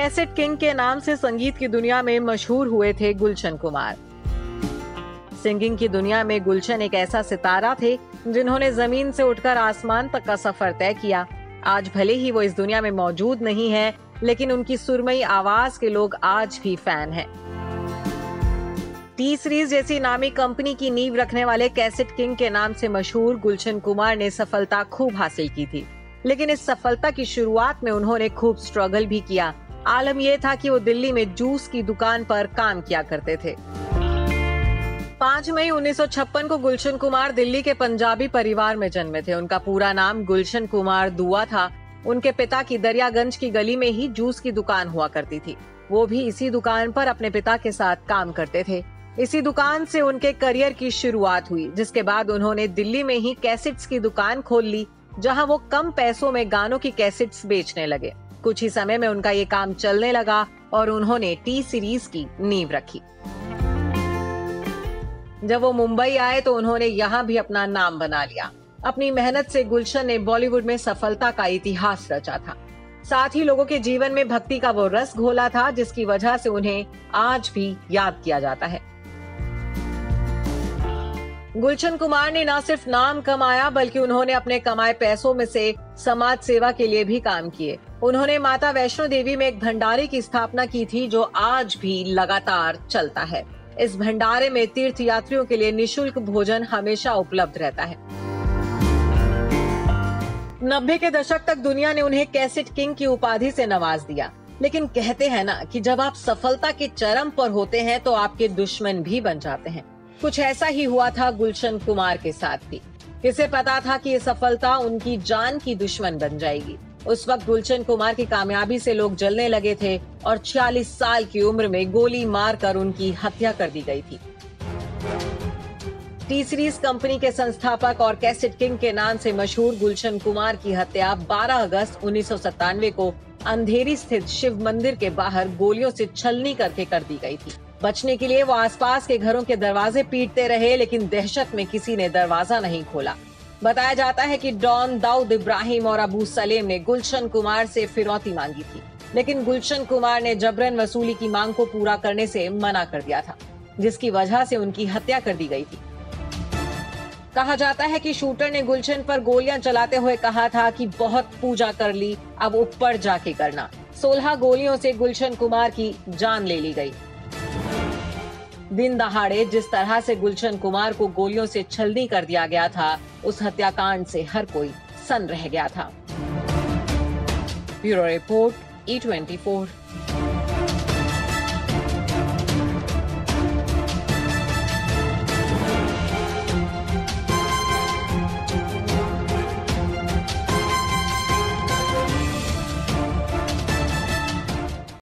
Cassette king के नाम से संगीत की दुनिया में मशहूर हुए थे गुलशन कुमार। सिंगिंग की दुनिया में गुलशन एक ऐसा सितारा थे जिन्होंने जमीन से उठकर आसमान तक का सफर तय किया। आज भले ही वो इस दुनिया में मौजूद नहीं है, लेकिन उनकी सुरमई आवाज के लोग आज भी फैन हैं। टी सीरीज जैसी नामी कंपनी की नींव रखने वाले कैसेट किंग के नाम से मशहूर गुलशन कुमार ने सफलता खूब हासिल की थी, लेकिन इस सफलता की शुरुआत में उन्होंने खूब स्ट्रगल भी किया। आलम यह था कि वो दिल्ली में जूस की दुकान पर काम किया करते थे। 5 मई 1956 को गुलशन कुमार दिल्ली के पंजाबी परिवार में जन्मे थे। उनका पूरा नाम गुलशन कुमार दुआ था। उनके पिता की दरियागंज की गली में ही जूस की दुकान हुआ करती थी। वो भी इसी दुकान पर अपने पिता के साथ काम करते थे। इसी दुकान से उनके करियर की शुरुआत हुई, जिसके बाद उन्होंने दिल्ली में ही कैसेट्स की दुकान खोल ली, जहां वो कम पैसों में गानों की कैसेट्स बेचने लगे। कुछ ही समय में उनका ये काम चलने लगा और उन्होंने टी सीरीज की नींव रखी। जब वो मुंबई आए तो उन्होंने यहाँ भी अपना नाम बना लिया। अपनी मेहनत से गुलशन ने बॉलीवुड में सफलता का इतिहास रचा था। साथ ही लोगों के जीवन में भक्ति का वो रस घोला था, जिसकी वजह से उन्हें आज भी याद किया जाता है। गुलशन कुमार ने न सिर्फ नाम कमाया, बल्कि उन्होंने अपने कमाए पैसों में से समाज सेवा के लिए भी काम किए। उन्होंने माता वैष्णो देवी में एक भंडारे की स्थापना की थी, जो आज भी लगातार चलता है। इस भंडारे में तीर्थ यात्रियों के लिए निशुल्क भोजन हमेशा उपलब्ध रहता है। 90 के दशक तक दुनिया ने उन्हें कैसेट किंग की उपाधि से नवाज दिया, लेकिन कहते हैं ना कि जब आप सफलता के चरम पर होते हैं तो आपके दुश्मन भी बन जाते हैं। कुछ ऐसा ही हुआ था गुलशन कुमार के साथ भी। किसे पता था कि ये सफलता उनकी जान की दुश्मन बन जाएगी। उस वक्त गुलशन कुमार की कामयाबी से लोग जलने लगे थे और 46 साल की उम्र में गोली मारकर उनकी हत्या कर दी गई थी। टी सीरीज कंपनी के संस्थापक और कैसेट किंग के नाम से मशहूर गुलशन कुमार की हत्या 12 अगस्त 1997 को अंधेरी स्थित शिव मंदिर के बाहर गोलियों से छलनी करके कर दी गई थी। बचने के लिए वो आसपास के घरों के दरवाजे पीटते रहे, लेकिन दहशत में किसी ने दरवाजा नहीं खोला। बताया जाता है कि डॉन दाऊद इब्राहिम और अबू सलेम ने गुलशन कुमार से फिरौती मांगी थी, लेकिन गुलशन कुमार ने जबरन वसूली की मांग को पूरा करने से मना कर दिया था, जिसकी वजह से उनकी हत्या कर दी गई थी। कहा जाता है कि शूटर ने गुलशन पर गोलियां चलाते हुए कहा था कि बहुत पूजा कर ली, अब ऊपर जाके करना। 16 गोलियों से गुलशन कुमार की जान ले ली गई। दिन दहाड़े जिस तरह से गुलशन कुमार को गोलियों से छलनी कर दिया गया था, उस हत्याकांड से हर कोई सन्न रह गया था। Bureau report E24।